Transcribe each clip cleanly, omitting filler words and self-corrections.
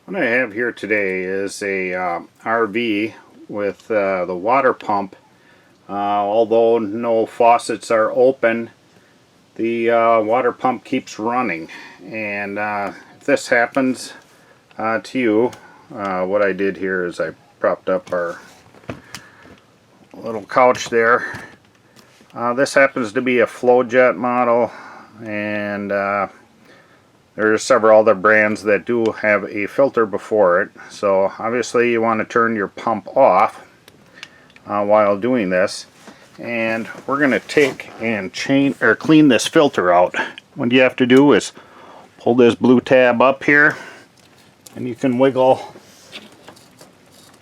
What I have here today is a RV with the water pump. Although no faucets are open, the water pump keeps running. And if this happens to you, what I did here is I propped up our little couch there. This happens to be a Flojet model, and there's several other brands that do have a filter before it. So obviously you want to turn your pump off while doing this. And we're going to take and clean this filter out. What you have to do is pull this blue tab up here, and you can wiggle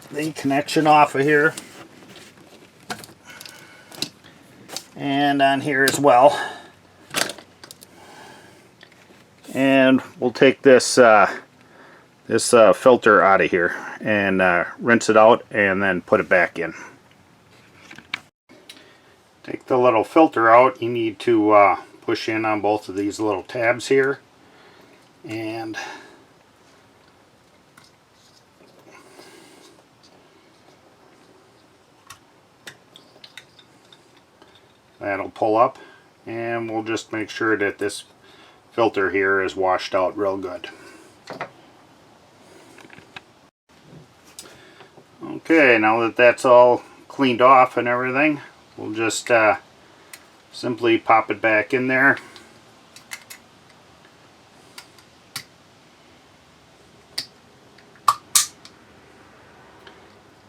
the connection off of here. And on here as well. And we'll take this filter out of here and rinse it out and then put it back in. Take the little filter out. You need to push in on both of these little tabs here, and that'll pull up, and we'll just make sure that this filter here is washed out real good. Okay, now that that's all cleaned off and everything, we'll just simply pop it back in there.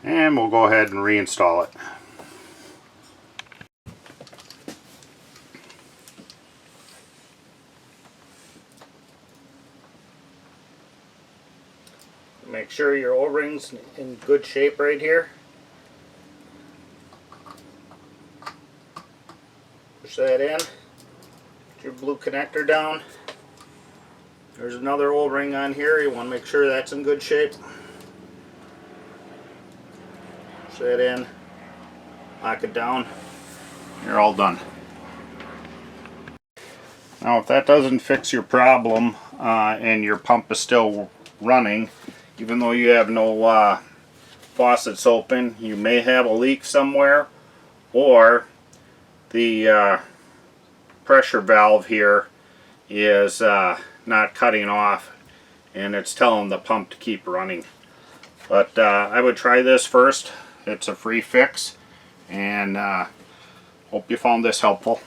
And we'll go ahead and reinstall it. Make sure your O-ring's in good shape right here. Push that in. Get your blue connector down. There's another O-ring on here. You want to make sure that's in good shape. Push that in. Lock it down. You're all done. Now if that doesn't fix your problem and your pump is still running, even though you have no faucets open, you may have a leak somewhere, or the pressure valve here is not cutting off and it's telling the pump to keep running. But I would try this first. It's a free fix, and hope you found this helpful.